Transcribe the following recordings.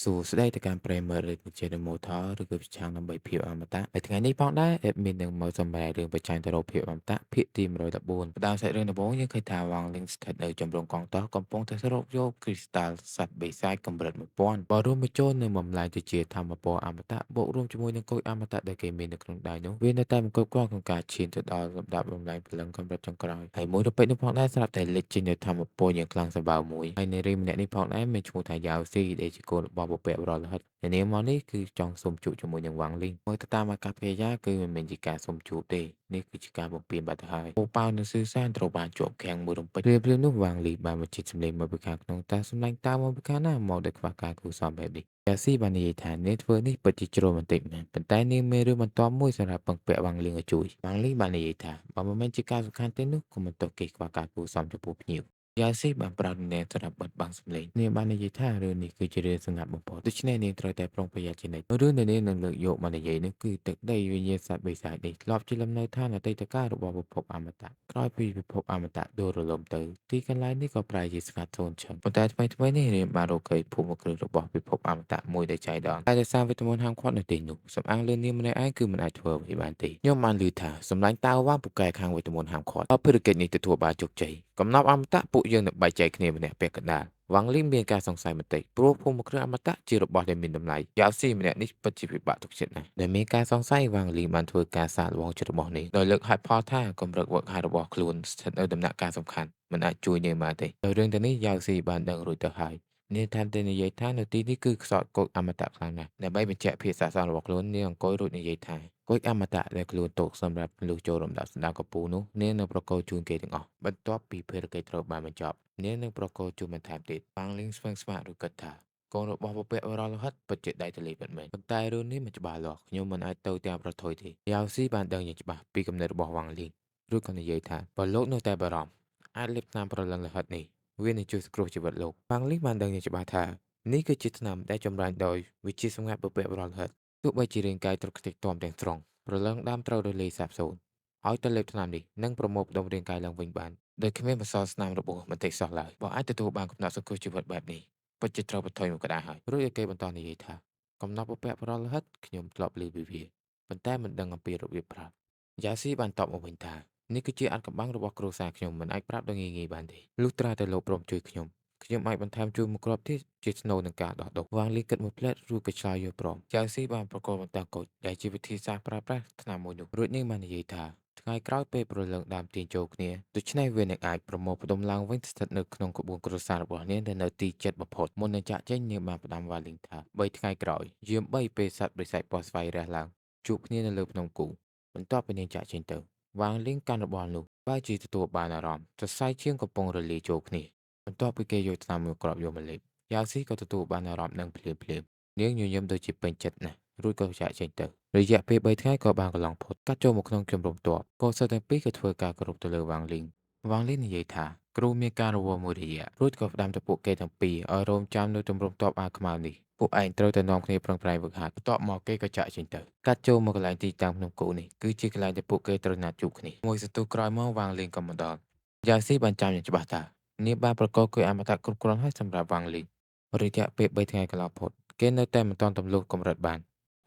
សួស្តីទៅកាន់ប្រិយមិត្តឬជានិមថឬក៏ប្រឆាំងដើម្បីភាពអមតៈហើយថ្ងៃនេះផងដែរ admin នឹងមកសម្ដែងរឿងបច្ចេកទៅរកភាពអមតៈភាគទី114ផ្ដើមសាច់រឿងដំបូងយើងឃើញថាវ៉ាងលីងស្ថិតនៅជំរំកងតោះកំពុងតែស្រូបយកគ្រីស្តាល់សត្វបិសាចកម្រិត1000បើរួមបញ្ចូលនឹងបំលែងទៅជាធម្មពលអមតៈបូករួមជាមួយនឹងគុយអមតៈដែលគេមាននៅក្នុងដៃនោះវានៅតែមិនគ្រប់គ្រាន់ក្នុងការឈានទៅដល់លំដាប់បំលែងព្រលឹងកម្រិតចុងក្រោយហើយមួយទៅពេកនោះផងដែរស្រាប់តែលេចចេញនៅធម្មពលយ៉ាងខ្លាំងសម្បើមមួយហើយនារីម្នាក់នេះផងដែរមានឈ្មោះថាយ៉ាវស៊ីដែលជាកូនរបស់បុព្វបុរស អ្នកនាងមកនេះគឺចង់សុំជួបជាមួយនឹងវ៉ាងលីងមើលទៅតាមអាកប្បកិរិយាគឺមិនមែនជាការសុំជួបទេនេះគឺជាការបំពេញបាត់ទៅហើយពូប៉ៅនិងស៊ឺសានត្រូវបានជាប់ឃាំងមួយរំពេចព្រាមនោះវ៉ាងលីបានបញ្ជាសម្លេងមកពីខាងក្នុងតែសម្លេងតាមមកពីខាងណាមកដោយខ្វះការគូសមបែបនេះយ៉ាស៊ីបាននិយាយថានាងធ្វើនេះពិតជាជ្រុលបន្តិចមែនប៉ុន្តែនាងមានរឿងបន្ទាប់មួយសម្រាប់ពឹងពាក់វ៉ាងលីងឲ្យជួយវ៉ាងលីងបាននិយាយថាបើមិនមែនជាការសំខាន់ទេនោះក៏មិនទុកគេខ្វះការគូសមចំពោះភ្ញៀវ យ៉ាស៊ីបានប្រាប់នាងសម្រាប់បិទបាំងសម្លេងនាងបាននិយាយថារឿងនេះគឺជារឿងសម្ងាត់បំផុតដូច្នេះនាងត្រូវតែប្រុងប្រយ័ត្នជានិច្ចរឿងដែលនាងនឹងលើកយកមកនិយាយនោះគឺទឹកដីវិញ្ញាណសត្វបិសាចនេះធ្លាប់ជាលំនៅឋានអតីតកាលរបស់ពិភពអមតៈក្រោយពីពិភពអមតៈដួលរលំទៅទីកន្លែងនេះក៏ប្រែជាស្ងាត់សូន្យឈឹងប៉ុន្តែថ្មីនេះនាងបានរកឃើញភូមិគ្រឹះរបស់ពិភពអមតៈមួយដែលចៃដន្យតែដោយសារវេទមន្តហាមឃាត់នៅទីនោះសំអាងលឿននាងម្នាក់ឯងគឺមិនអាចធ្វើអ្វីបានទេខ្ញុំបានឮថាសម្លាញ់តាវវ៉ាងពូកែខាងវេទមន្តហាមឃាត់អភិរកិច្ចនេះទទួលបានជោគជ័យ កំណប់អមតៈពួកយើងនឹងបែកចែកគ្នាម្នាក់ពាក់កណ្ដាលវ៉ាងលីមានការសង្ស័យបន្តិចព្រោះភូមិគ្រឹះអមតៈជារបស់ដែលមានតម្លៃយ៉ាវស៊ីម្នាក់នេះពិតជាពិបាកទុកចិត្តណាស់ដែលមានការសង្ស័យវ៉ាងលីបានធ្វើការសាកល្បងចិត្តរបស់នេះដោយលើកហេតុផលថាកម្រិតវឹកហាត់របស់ខ្លួនស្ថិតនៅដំណាក់កាលសំខាន់មិនអាចជួយនាងបានទេដោយរឿងទាំងនេះយ៉ាវស៊ីបានដឹងរួចទៅហើយនាងថែមទាំងនិយាយថានៅទីនេះគឺខ្សត់គុកអមតៈខ្លាំងណាស់ដើម្បីបញ្ជាក់ភាពស័ក្តិសមរបស់ខ្លួននាងអង្គុយរួចនិយាយថា គុយអមតៈដែលខ្លួនទុកសម្រាប់មនុស្សចូលរំដាប់ស្ដារកំពូលនោះនាងនឹងប្រកល់ជូនគេទាំងអស់បន្ទាប់ពីភារកិច្ចត្រូវបានបញ្ចប់នាងនឹងប្រកល់ជូនបន្ថែមទៀតប៉ាងលីងស្វែងស្វាក់ឬគិតថាកូនរបស់ពពកបរោះលោហិតពិតជាដៃទលេពិតមែនប៉ុន្តែរឿងនេះមិនច្បាស់លាស់ខ្ញុំមិនអាចទៅតាមប្រថុយទេយ៉ាវស៊ីបានដឹងយ៉ាងច្បាស់ពីគំនិតរបស់វ៉ាងលីងឬក៏និយាយថាបើលោកនៅតែបារម្ភអាចលេបថ្នាំប្រលឹងលោហិតនេះវានឹងជួយសង្គ្រោះជីវិតលោកប៉ាងលីងបានដឹងយ៉ាងច្បាស់ថានេះគឺជាថ្នាំដែលចម្រាញ់ដោយវិជាសម្ងាត់ពពកបរោះលោហិតទោះបីជារាងកាយត្រូវខ្ទេចខ្ទាំទាំងស្រុង ព្រលឹងដើមត្រូវរលាយសាបសូន្យឲ្យតែលេបថ្នាំនេះនឹងប្រមូលផ្ដុំរាងកាយឡើងវិញបានដោយគ្មានបន្សល់ស្នាមរបួសបន្តិចសោះឡើយបើអាចទទួលបានកំណត់សង្គ្រោះជីវិតបែបនេះពិតជាត្រូវបន្ថយមកក្តារហើយរួចឲ្យគេបន្តនិយាយថាកំណត់ពពកប្រលហិតខ្ញុំធ្លាប់ឮពីវាប៉ុន្តែមិនដឹងអំពីរបៀបប្រាប់យ៉ាស៊ីបានតបមកវិញថានេះគឺជាអាថ៌កំបាំងរបស់គ្រួសារខ្ញុំមិនអាចប្រាប់ដោយងាយៗបានទេលុះត្រាតែលោកព្រមជួយខ្ញុំអាចបន្ថែមជួយមួយគ្រាប់ទៀតជាស្នូលនឹងការដោះដូរវ៉ាងលីគិតមួយផ្លែតរួចក៏ឆ្លើយយកព្រមចៅស៊ីបានប្រកល់បន្តកូចដែលជាវិធីសាស្ត្រប្រើប្រាស់ថ្នាំមួយនោះរួចនាងបាននិយាយថាថ្ងៃក្រោយពេលប្រឡងដើមទាញចូលគ្នាដូច្នេះវានឹងអាចប្រមូលផ្ដុំឡើងវិញស្ថិតនៅក្នុងក្បួនគ្រួសាររបស់នាងដែលនៅទីចិត្តបំផុតមុននឹងចាក់ចេញនាងបានផ្ដាំវ៉ាលីងថា3ថ្ងៃក្រោយយាម3ពេលសត្វបិសាចពណ៌ស្វាយរះឡើងជួបគ្នានៅលើភ្នំគូបន្ទាប់ពីនាងចាក់ចេញទៅវ៉ាងលីងកាន់របស់នោះបែរជាទទួលបានអារម្មណ៍សរសៃឈាមកំពុងរលាយចូលគ្នា បន្ទាប់ពីគេយកថ្នាំមួយគ្រាប់យកមកលេបយ៉ាវស៊ីក៏ទទួលបានអារម្មណ៍នឹងភ្លាមនាងញញឹមដូចជាពេញចិត្តណាស់រួចក៏ចាក់ចេញទៅរយៈពេល3ថ្ងៃក៏បានកន្លងផុតកាត់ចូលមកក្នុងជំរំទ័ពក៏សិស្សទាំងពីរក៏ធ្វើការគោរពទៅលើវ៉ាងលីងនិយាយថាគ្រូមានការរវល់មួយរយៈរួចក៏ផ្ដាំទៅពួកគេទាំងពីរឲ្យរងចាំនៅជំរំទ័ពអាវខ្មៅនេះពួកឯងត្រូវតែនាំគ្នាប្រឹងប្រែងហ្វឹកហាត់បន្ទាប់មកគេក៏ចាក់ចេញទៅកាត់ចូលមកកន្លែងទីតាំងភ្នំគូនេះគឺជាកន្លែងដែលពួកគេត្រូវណាត់ជួបគ្នាមួយសន្ទុះក្រោយមកវ៉ាងលីងក៏មកដល់យ៉ាវស៊ីបានចាំយ៉ាងច្បាស់ថា នាងបានប្រកល់គុយអមតៈគ្រប់គ្រាន់ហើយសម្រាប់វ៉ាងលីរយៈពេល3ថ្ងៃកន្លងផុតគេនៅតែមិនទាន់ទម្លុះកម្រិតបាន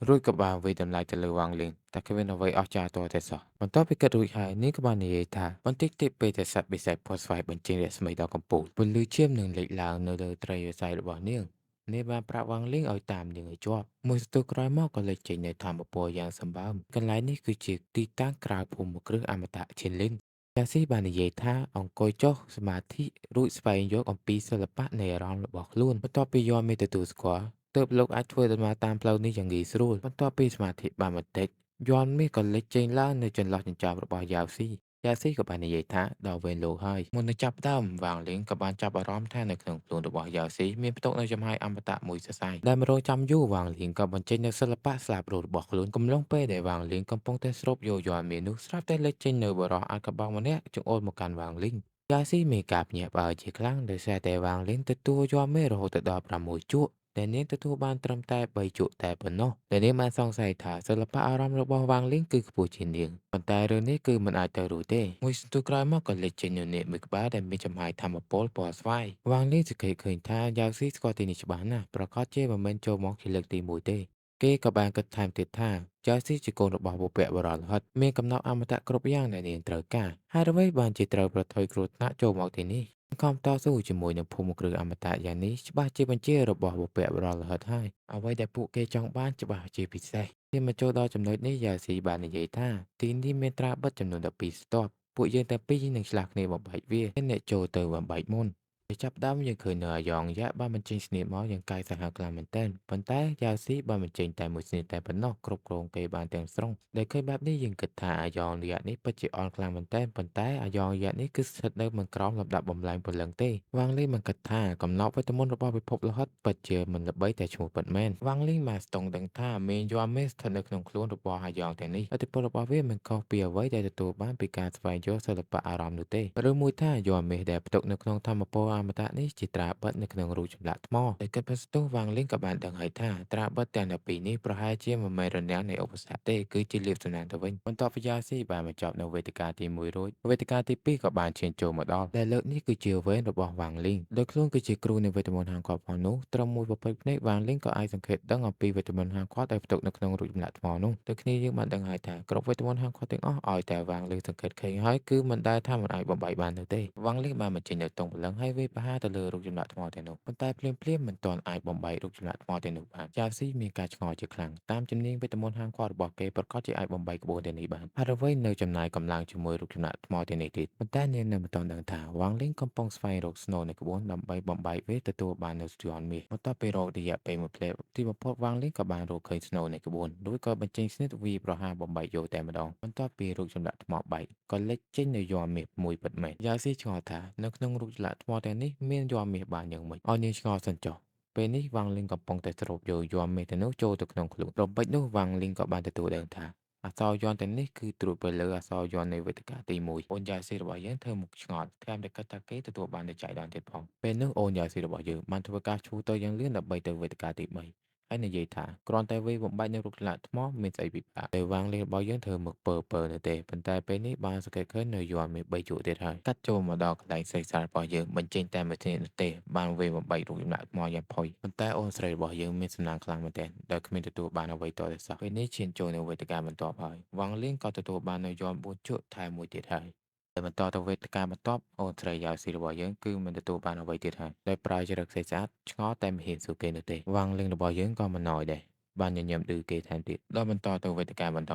រួចក៏បានវិយតម្លៃទៅលើវ៉ាងលីតែគ្មានអ្វីអស្ចារ្យទាល់តែសោះបន្ទាប់ពីគិតរួចហើយនាងក៏បាននិយាយថាបន្តិចទៀតពេលដែលសត្វបិសាចផុសស្វ័យបញ្ចេញរស្មីដល់កំពូលពន្លឺឈាមនឹងលេចឡើងនៅលើត្រីវិស័យរបស់នាងបានប្រាប់វ៉ាងលីឲ្យតាមនាងឲ្យជាប់មួយសន្ទុះក្រោយមកក៏លេចចេញនៅធម្មពលយ៉ាងសម្បើមកន្លែងនេះគឺជាទីតាំងក្រៅភូមិគ្រឹះអមតៈឈិនលិន យ៉ាស៊ីបាននិយាយថាអង្គុយចុះសមាធិរួចស្វែងយល់អំពីសិល្បៈនៃអារម្មណ៍របស់ខ្លួនបន្ទាប់ពីយល់មេត្តាទូស្គាល់ទើបលោកអាចធ្វើដំណើរតាមផ្លូវនេះយ៉ាងងាយស្រួលបន្ទាប់ពីសមាធិបានបន្តិចយន់មាសក៏លេចចេញឡើងនៅចន្លោះចិញ្ចើមរបស់យ៉ាស៊ីក៏បាននិយាយថាដល់វេនលោកហើយមុននឹងចាប់ផ្ដើមវ៉ាងលីងក៏បានចាប់អារម្មណ៍ថានៅក្នុងខ្លួនរបស់យ៉ាស៊ីមានផ្ទុកនៅចំហាយអមតៈមួយសរសៃដែលមករងចាំយូរវ៉ាងលីងក៏បញ្ចេញនូវសិល្បៈស្លាបរស់របស់ខ្លួនកំឡុងពេលដែលវ៉ាងលីងកំពុងតែស្រូបយកយន់មាសនោះស្រាប់តែលេចចេញនៅបរិះអាថ៌កំបាំងម្នាក់ចង្អុលមកកាន់វ៉ាងលីងយ៉ាស៊ីមានការភ្ញាក់ផ្អើលជាខ្លាំងដោយសារតែវ៉ាងលីងទទួលយន់មាសរហូតដល់6ជក់ ដែលនាងទទួលបានត្រឹមតែ3ជក់តែប៉ុណ្ណោះដែលនាងបានសង្ស័យថាសិល្បៈអារម្មណ៍របស់វ៉ាងលីងគឺខ្ពស់ជាងនាងប៉ុន្តែរឿងនេះគឺមិនអាចទៅរួចទេមួយសន្ទុះក្រោយមកក៏លេចចេញនូវនាគមួយក្បាលដែលមានចំហាយថាមពលពណ៌ស្វាយវ៉ាងលីងសង្កេតឃើញថាយ៉ាវស៊ីស្គាល់ទីនេះច្បាស់ណាស់ប្រកាសជាមិនមែនចូលមកជាលើកទី1ទេគេក៏បានគិតថែមទៀតថាយ៉ាវស៊ីជាកូនរបស់បុព្វបុរសលោហិតមានកំណត់អមតៈគ្រប់យ៉ាងដែលនាងត្រូវការហើយអ្វីបានជាត្រូវប្រថុយគ្រោះថ្នាក់ចូលមកទីនេះខំតស៊ូជាមួយនឹងភូមិគ្រឹះអមតៈយ៉ាងនេះច្បាស់ជាបញ្ជារបស់បុព្វបុរសលោហិតហើយអ្វីដែលពួកគេចង់បានច្បាស់ជាពិសេសkhi màចូលដល់ចំណុចនេះយ៉ាស៊ីបាននិយាយថាទីនេះមានត្រាបិទចំនួន12ស្ទាប់ពួកយើងទាំងពីរនឹងឆ្លាស់គ្នាបំបែកវាអ្នកចូលទៅបំបែកមុនពេលចាប់ផ្ដើមយើងឃើញនៅអាយ៉ងយ៉ាបានបញ្ចេញស្នៀតមកយ៉ាងកាយសាហាវខ្លាំងមែនទែនប៉ុន្តែយ៉ាស៊ីបានបញ្ចេញតែមួយស្នៀតតែប៉ុណ្ណោះគ្រប់គ្រងគេបានទាំងស្រុងដែលឃើញបែបនេះយើងគិតថាអាយ៉ងយ៉ានេះពិតជាអន់ខ្លាំងមែនទែនប៉ុន្តែអាយ៉ងយ៉ានេះគឺស្ថិតនៅមិនក្រោមលំដាប់បំលែងព្រលឹងទេវ៉ាងលីមិនគិតថាកំណត់វិតមន្តរបស់ពិភពលោហិតពិតជាមិនល្បីតែឈ្មោះពិតមែនវ៉ាងលីបានស្ទង់ដឹងថាមេយ័មមេស្ថិតនៅក្នុងខ្លួនរបស់អាយ៉ងទាំងនេះឥទ្ធិពលរបស់វាមិនខុសពីអ្វីដែលទទួលបានពីការស្វែងយល់សិល្បៈអារម្មណ៍នោះទេឬមួយថាយ័មមេដែលផ្ទុកនៅក្នុងធម្មពលអមតៈនេះជាត្រាបិទនៅក្នុងរូបចម្លាក់ថ្មដែលគិតពីស្ទុះវ៉ាងលីក៏បានដឹងហើយថាត្រាបិទទាំង12នេះប្រហែលជាមិនមែនរនាំងនៃឧបសគ្គទេគឺជាលាភសំណាងទៅវិញបន្ទាប់ពីយ៉ាស៊ីបានបញ្ចប់នៅវេទិកាទី1រួចវេទិកាទី2ក៏បានឈានចូលមកដល់ដែលលើកនេះគឺជាវេនរបស់វ៉ាងលីដោយខ្លួនគឺជាគ្រូនៃវេទមន្តហាងគាត់ផងនោះត្រឹមមួយប្រពេចភ្នែកវ៉ាងលីក៏អាចសង្កេតដឹងអំពីវេទមន្តហាងគាត់ដែលផ្ទុកនៅក្នុងរូបចម្លាក់ថ្មនោះដូចគ្នាយើងបានដឹងហើយថាគ្រប់វេទមន្តហាងគាត់ទាំងអស់ឲ្យតែវ៉ាងលីសង្កេតឃើញហើយគឺមិនដែលថាមិនអាចបំបែកបាននោះទេវ៉ាងលីបានបញ្ចេញនៅតុងព្រលឹងហើយវាប្រហារទៅលើរូបចម្លាក់ថ្មទាំងនោះប៉ុន្តែភ្លាមមិនទាន់អាចបំបែករូបចម្លាក់ថ្មទាំងនោះបានយ៉ាវស៊ីមានការឆ្ងល់ជាខ្លាំងតាមជំនាញវេទមន្តហាងគាត់របស់គេប្រកាសជាអាចបំបែកក្បួនទាំងនេះបានហើយអ្វីនៅចំណាយកម្លាំងជាមួយរូបចម្លាក់ថ្មទាំងនេះទៀតប៉ុន្តែនាងនៅមិនទាន់ដឹងថាវ៉ាងលីកំពុងស្វែងរកស្នូលនៃក្បួនដើម្បីបំបែកវាទទួលបាននូវយន្តមាសបន្ទាប់ពីរករយៈពេលមួយភ្លែទីបំផុតវ៉ាងលីក៏បានរកឃើញស្នូលនៃក្បួនរួចក៏បញ្ចេញស្និតវីប្រហារបំបែកយកតែម្ដងបន្ទាប់ពីរូបចម្លាក់ថ្មបែកក៏លេចចេញនូវយន្តមាសមួយពិតមែនយ៉ាវស៊ីឆ្ងល់ថានៅក្នុងរូបចម្លាក់ថ្មទាំងនេះមានយន្តមាសបានយ៉ាងម៉េចឲ្យនាងឆ្ងល់សិនចុះពេលនេះវ៉ាងលីងកំពុងតែស្រូបយកយន្តមាសទាំងនោះចូលទៅក្នុងខ្លួនរំពេចនោះវ៉ាងលីងក៏បានទទួលដឹងថាអក្សរយន្តទាំងនេះគឺត្រួតទៅលើអក្សរយន្តនៃវេទិកាទី1អូនយ៉ាស៊ីរបស់យើងធ្វើមុខឆ្ងល់ថែមទាំងគិតថាគេទទួលបាននូវចៃដន្យទៀតផងពេលនោះអូនយ៉ាស៊ីរបស់យើងបានធ្វើការឈូទៅយ៉ាងលឿនដើម្បីទៅវេទិកាទី3ហើយនិយាយថាគ្រាន់តែវាយបំបាច់នៅរូបចម្លាក់ថ្មមានស្អីពិបាកតែវ៉ាងលីរបស់យើងធ្វើមុខពើនៅទេប៉ុន្តែពេលនេះបានសង្កេតឃើញនៅយន្តមាន3ជក់ទៀតហើយកាត់ចូលមកដល់កន្លែងសេកសាររបស់យើងបញ្ចេញតែមួយធាតុនោះទេបានវាយបំបាច់រូបចម្លាក់ថ្មយ៉ាងផុយប៉ុន្តែអូនស្រីរបស់យើងមានសំណាងខ្លាំងមែនទែនដោយគ្មានទទួលបានអ្វីតតែសោះពេលនេះឈានចូលនៅវេទិកាបន្ទាប់ហើយវ៉ាងលីក៏ទទួលបាននៅយន្ត4ជក់ថែមមួយទៀតហើយតែបន្តទៅវេទិកាបន្ទាប់អូនស្រីយ៉ាវស៊ីរបស់យើងគឺមិនទទួលបានអ្វីទៀតហើយដោយប្រើចរិតសេស្អាតឆ្ងល់តែមិនហ៊ានសួរគេនោះទេវ៉ាងលីរបស់យើងក៏មិនណយដែរបានញញឹមឌឺគេថែមទៀតដល់បន្តទៅវេទិកាបន្ត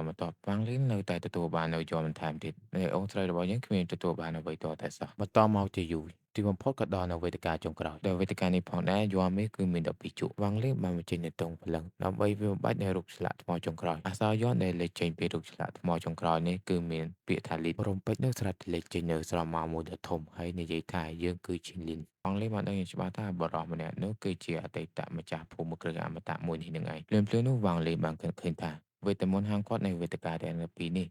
វ៉ាងលីនៅតែទទួលបាននៅជាប់បន្ថែមទៀតហើយអូនស្រីរបស់យើងគ្មានទទួលបានអ្វីតតែសោះបន្តមកជាយូរទីបំផុតក៏ដល់នៅវេទិកាចុងក្រោយដោយវេទិកានេះផងដែរយ័រមេគឺមាន12ជក់វ៉ាងលីបានបញ្ចេញនៅតុងព្រលឹងដើម្បីវាបំបាច់នៅរូបឆ្លាក់ថ្មចុងក្រោយអក្សរយ័ន្តដែលលេចចេញពីរូបឆ្លាក់ថ្មចុងក្រោយនេះគឺមានពាក្យថាលីតរំពេចនៅស្រាប់តែលេចចេញនៅស្រមោលមួយដ៏ធំហើយនិយាយថាយើងគឺឈិនលីនវ៉ាងលីបានដឹងយ៉ាងច្បាស់ថាបរិសម្នាក់នោះគឺជាអតីតម្ចាស់ភូមិគ្រឹះអមតៈមួយនេះនឹងឯងភ្លាមនោះវ៉ាងលីបានឃើញថាវេទមន្តហាងគាត់នៃវេទិកាទាំងពីរនេះ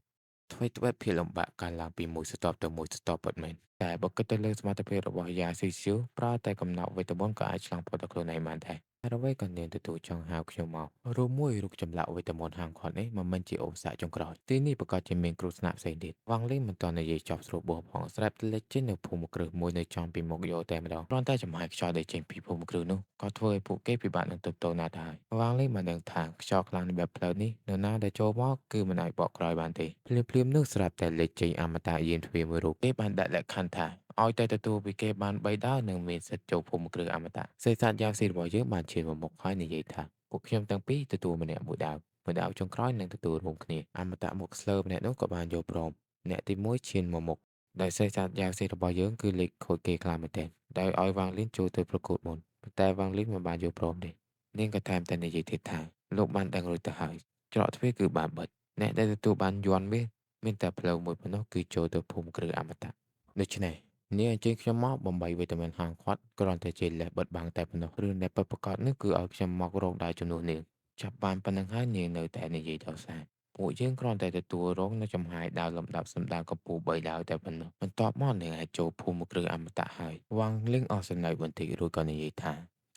ធ្វើឲ្យភាពលំបាកកើនឡើងពីមួយស្ទប់ទៅមួយស្ទប់ពិតមែនតែបើគិតទៅលើសមត្ថភាពរបស់យ៉ាស៊ីសៀវប្រើតែកំណត់វេទមន្តក៏អាចឆ្លងផុតទៅខ្លួនឯងបានដែរហើយអ្វីក៏នាងទទួលចង់ហៅខ្ញុំមករួមមួយរូបចម្លាក់វេទមន្តហាងគាត់នេះមិនមែនជាឧបសគ្គចុងក្រោយទីនេះប្រកាសជាមានគ្រោះថ្នាក់ផ្សេងទៀតវ៉ាងលីមិនទាន់និយាយចប់ស្រួលបោះផងស្រាប់តែលេចចេញនៅភូមិគ្រឹះមួយនៅចំពីមុខយកតែម្ដងគ្រាន់តែចំហាយខ្យល់ដែលចេញពីភូមិគ្រឹះនោះក៏ធ្វើឲ្យពួកគេពិបាកនឹងទប់ទល់ណាស់ទៅហើយវ៉ាងលីបានដឹងថាខ្យល់ខ្លាំងនៃបែបផ្លូវនេះនរណាដែលចូលមកគឺមិនអាចបកក្រោយបានទេភ្លាមនោះស្រាប់តែលេចចេញអមតៈយានទ្វារមួយរូបគេបានដាក់លក្ខខណ្ឌថាឲ្យតែទទួលពីគេបាន3ដើរនឹងមានសិទ្ធិចូលភូមិគ្រឹះអមតៈសេសាទយ៉ាវស៊ីរបស់យើងបានឈានមកមុខហើយនិយាយថាពួកខ្ញុំទាំងពីរទទួលម្នាក់មួយដាវចុងក្រោយនឹងទទួលរួមគ្នាអមតៈមុខស្លើម្នាក់នោះក៏បានយកព្រមអ្នកទី1ឈានមកមុខដោយសេសាទយ៉ាវស៊ីរបស់យើងគឺលេខខូចគេខ្លាំងមែនទែនដោយឲ្យវ៉ាងលីនចូលទៅប្រកួតមុនប៉ុន្តែវ៉ាងលីនមិនបានយកព្រមទេនាងក៏ថែមតែនិយាយទៀតថាលោកបានដឹងរួចទៅហើយច្រកទ្វារគឺបានបិទអ្នកដែលទទួលបានយន្តមាសមានតែផ្លូវមួយប៉ុណ្ណោះគឺចូលទៅភូមិគ្រឹះអមតៈដូច្នេះនាងអញ្ជើញខ្ញុំមកបំបីវីតាមីនហាងគាត់គ្រាន់តែជាលេសបិទបាំងតែប៉ុណ្ណោះរឿងដែលពិតប្រាកដនោះគឺឲ្យខ្ញុំមករកដែរជំនួសនាងចាប់បានប៉ុណ្ណឹងហើយនាងនៅតែនិយាយដល់សារពួកយើងគ្រាន់តែទទួលរងនៅចំហាយដើរលំដាប់សម្ដានកម្ពុជា3ដើរតែប៉ុណ្ណោះបន្ទាប់មកនាងអាចចូលភូមិគ្រឹះអមតៈហើយវ៉ាងលីងអស់សំណើចបន្តិចរួចក៏និយាយថា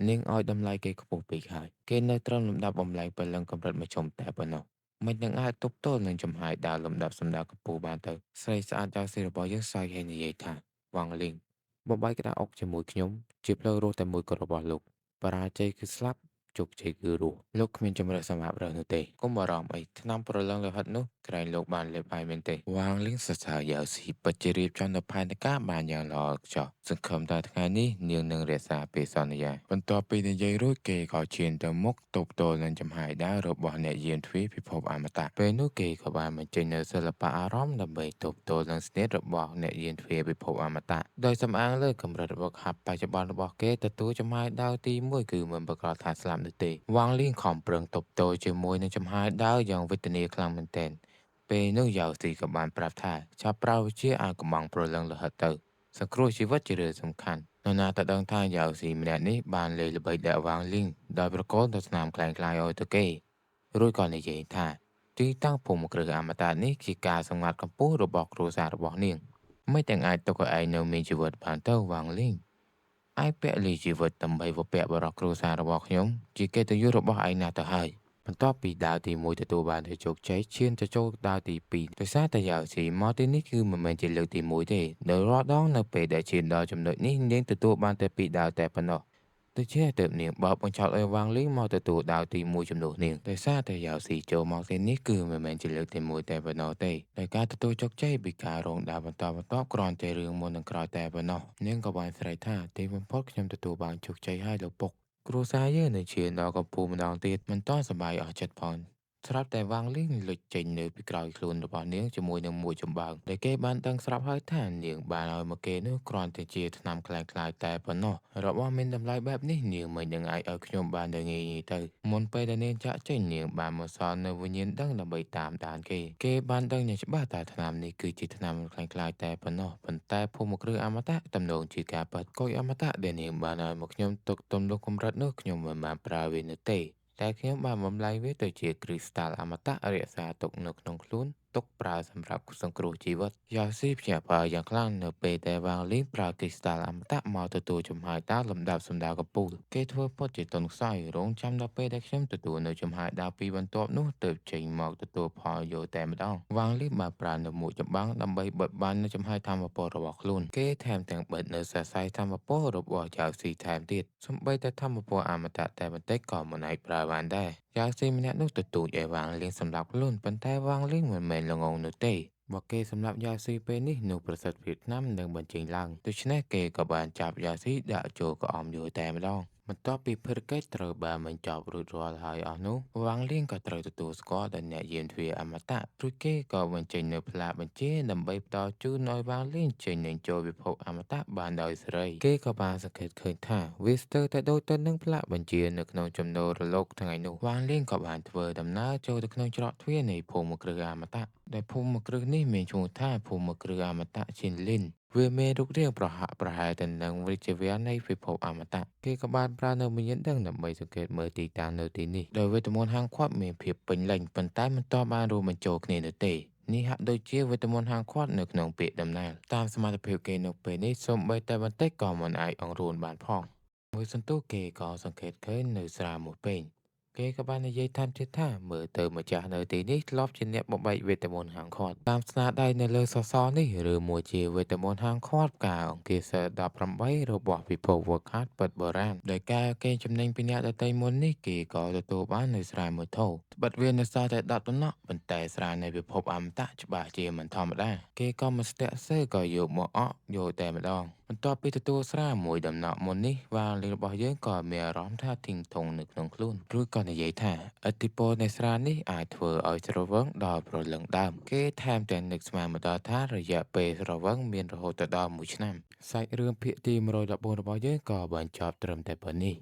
នាងឲ្យតម្លៃគេខ្ពស់ពេកហើយគេនៅត្រឹមលំដាប់បំលែងព្រលឹងកម្រិតមធ្យមតែប៉ុណ្ណោះមិននឹងអាចទប់ទល់នឹងចំហាយដើរលំដាប់សម្ដាប់កម្ពស់បានទៅស្រីស្អាតចៅស៊ីរបស់យើងសើចហើយនិយាយថាវ៉ាងលីងបបាយក្តារអុកជាមួយខ្ញុំជាផ្លូវរស់តែមួយគត់របស់លោកបរាជ័យគឺស្លាប់ជោគជ័យគឺរស់លោកគ្មានជំរឿនសម្រាប់រើសនោះទេកុំបារម្ភអីឆ្នាំប្រលឹងលោហិតនោះក្រែងលោកបានលេបហើយមែនទេវ៉ាងលីងសរសើរយ៉ាវស៊ីពិតជារៀបចំនៅផែនការបានយ៉ាងល្អខ្ចោះសង្ឃឹមថាថ្ងៃនេះនាងនឹងរក្សាពេលសន្យាបន្ទាប់ពីនិយាយរួចគេក៏ឈានទៅមុខទប់ទល់នឹងចំហាយដើររបស់អ្នកយាមទ្វារពិភពអមតៈពេលនោះគេក៏បានបញ្ចេញនូវសិល្បៈអារម្មណ៍ដើម្បីទប់ទល់នឹងស្នេហ៍របស់អ្នកយាមទ្វារពិភពអមតៈដោយសំអាងលើកម្រិតវឹកហាត់បច្ចុប្បន្នរបស់គេទទួលចំហាយដើរទី1គឺមិនប្រកាសថាស្លាប់នោះទេវ៉ាងលីងខំប្រឹងទប់ទល់ជាមួយនឹងចំហាយដើរយ៉ាងវេទនាខ្លាំងមែនទែនពេលនោះយ៉ាវស៊ីក៏បានប្រាប់ថាចាប់ប្រើវិជាអាកំបាំងប្រលឹងលោហិតទៅសង្គ្រោះជីវិតជារឿងសំខាន់នរណាតែដឹងថាយ៉ាវស៊ីម្នាក់នេះបានលេល្បិចដាក់វ៉ាងលីងដោយប្រកល់ទៅស្នាមខ្លាំងៗឲ្យទៅគេរួចក៏និយាយថាទីតាំងភូមិគ្រឹះអមតៈនេះជាការសម្ងាត់កម្ពស់របស់គ្រួសាររបស់នាងមិនទាំងអាចទុកឲ្យឯងនៅមានជីវិតបានទៅវ៉ាងលីងឯងពលីជីវិតដើម្បីវពៈបរោះគ្រួសាររបស់ខ្ញុំជាកិត្តិយសរបស់ឯងណាស់ទៅហើយបន្ទាប់ពីដាវទី1ទទួលបានជោគជ័យឈានទៅចូលដាវទី2ដោយសារតែយ៉ាវស៊ីមកទីនេះគឺមិនមែនជាលើកទី1ទេនៅរាល់ដងនៅពេលដែលឈានដល់ចំណុចនេះនាងទទួលបានតែ2ដាវតែប៉ុណ្ណោះដូច្នេះទើបនាងបោកបញ្ឆោតឲ្យវ៉ាងលីងមកទទួលដាវទី1ជំនួសនាងដោយសារតែយ៉ាវស៊ីចូលមកទីនេះគឺមិនមែនជាលើកទី1តែប៉ុណ្ណោះទេដោយការទទួលជោគជ័យពីការរងដាវបន្តគ្រាន់តែរឿងមុននឹងក្រោយតែប៉ុណ្ណោះនាងក៏បានស្រែកថាទីបំផុតខ្ញុំទទួលបានជោគជ័យហើយលោកពុកគ្រួសារយើងនឹងឈានដល់កំពូលម្ដងទៀតមិនទាន់សប្បាយអស់ចិត្តផងស្រាប់តែវ៉ាងលីងលុចចេញនៅពីក្រោយខ្លួនរបស់នាងជាមួយនឹងមួយចំបើងដែលគេបានដឹងស្រាប់ហើយថានាងបានឲ្យមកគេនោះគ្រាន់តែជាថ្នាំខ្លាំងៗតែប៉ុណ្ណោះរបស់មានតម្លៃបែបនេះនាងមិននឹងអាចឲ្យខ្ញុំបានទៅងាយៗទៅមុនពេលដែលនាងចាក់ចេញនាងបានមកសល់នៅវិញ្ញាណដឹងដើម្បីតាមដានគេបានដឹងយ៉ាងច្បាស់ថាថ្នាំនេះគឺជាថ្នាំខ្លាំងៗតែប៉ុណ្ណោះប៉ុន្តែភូមិគ្រឹះអមតៈតំណងជាការប៉ັດកុយអមតៈដែលនាងបានឲ្យមកខ្ញុំទុកទំនុកកម្រិតនោះខ្ញុំមិនបានប្រើវានោះទេតែខ្ញុំបានបំលែងវាទៅជាគ្រីស្តាល់អមតៈរក្សាទុកនៅក្នុងខ្លួនទុកប្រើសម្រាប់សង្គ្រោះជីវិតយ៉ាស៊ីភ្ញាក់ផ្អើលយ៉ាងខ្លាំងនៅពេលដែលវ៉ាងលីងប្រើគ្រីស្តាល់អមតៈមកទទួលចំហាយតាមលំដាប់សម្ដារកំពូលគេធ្វើពុតជាតុនខ្សោយរងចាំដល់ពេលដែលខ្ញុំទទួលនៅចំហាយដើរពីបន្ទាប់នោះទើបចេញមកទទួលផលយកតែម្ដងវ៉ាងលីងបានប្រើនៅមួយចម្បាំងដើម្បីបិទបាំងនៅចំហាយធម្មពលរបស់ខ្លួនគេថែមទាំងបិទនៅសរសៃធម្មពលរបស់យ៉ាស៊ីថែមទៀតសម្បីតែធម្មពលអមតៈតែបន្តិចក៏មិនអាចប្រើបានដែរយ៉ាស៊ីម្នាក់នោះទទូចឲ្យវ៉ាងលីងសម្រាប់ខ្លួនប៉ុន្តែវ៉ាងលីងមិនមែនល្ងងនោះទេបើគេសម្រាប់យ៉ាស៊ីពេលនេះនោះប្រសិទ្ធភាពថ្នាំនឹងបញ្ចេញឡើងដូច្នេះគេក៏បានចាប់យ៉ាស៊ីដាក់ចូលក្អមយូរតែម្ដងបន្ទាប់ពីភារកិច្ចត្រូវបានបញ្ចប់រួចរាល់ហើយអស់នោះវ៉ាងលៀងក៏ត្រូវទទួលស្គាល់ដោយអ្នកយាមទ្វារអមតៈរួចគេក៏បញ្ចេញនូវផ្លាកបញ្ជាដើម្បីផ្ដល់ជូនឲ្យវ៉ាងលៀងចេញនឹងចូលពិភពអមតៈបានដោយសេរីគេក៏បានសង្កេតឃើញថាវាស្ទើរតែដូចទៅនឹងផ្លាកបញ្ជានៅក្នុងចំណោរលកថ្ងៃនោះវ៉ាងលៀងក៏បានធ្វើដំណើរចូលទៅក្នុងច្រកទ្វារនៃភូមិគ្រឹះអមតៈដែលភូមិគ្រឹះនេះមានឈ្មោះថាភូមិគ្រឹះអមតៈឈិនលិនវាមានរូបរាងប្រហាក់ប្រហែលទៅនឹងវិជ្ជវិទ្យានៃពិភពអមតៈគេក៏បានប្រើនៅវិញ្ញាណដឹងដើម្បីសង្កេតមើលទីតាំងនៅទីនេះដោយវេទមន្តហាងឃាត់មានភាពពេញលេញប៉ុន្តែមិនទាន់បានរួមបញ្ចូលគ្នានោះទេនេះហាក់ដូចជាវេទមន្តហាងឃាត់នៅក្នុងពាក្យដំណើរតាមសមត្ថភាពគេនៅពេលនេះសូម្បីតែបន្តិចក៏មិនអាចអង្រួនបានផងមួយសន្ទុះគេក៏សង្កេតឃើញនៅស្រាមួយពេងគេក៏បាននិយាយថែមទៀតថាមើលទៅម្ចាស់នៅទីនេះធ្លាប់ជាអ្នកបំបែកវេទមន្តហាងឃាត់តាមស្នាដៃនៅលើសសរនេះឬមួយជាវេទមន្តហាងឃាត់កាលអង្គាស18របស់ពិភពវឹកហាត់ពិតបុរាណដោយការគេចំណេញពីអ្នកដតីមុននេះគេក៏ទទួលបាននៅស្រាមួយថោត្បិតវានៅសល់តែ10តំណក់ប៉ុន្តែស្រានៃពិភពអមតៈច្បាស់ជាមិនធម្មតាគេក៏មិនស្ទាក់ស្ទើរក៏យកមកអក់យកតែម្ដងបន្ទាប់ពីទទួលស្រាមួយដំណក់មុននេះវ៉ាងលីរបស់យើងក៏មានអារម្មណ៍ថាធីងធងនៅក្នុងខ្លួនរួចក៏និយាយថាឥទ្ធិពលនៃស្រានេះអាចធ្វើឲ្យស្រវឹងដល់ព្រលឹងដើមគេថែមទាំងនឹកស្មានមកដល់ថារយៈពេលស្រវឹងមានរហូតដល់1ឆ្នាំសាច់រឿងភាគទី114របស់យើងក៏បញ្ចប់ត្រឹមតែប៉ុណ្នេះ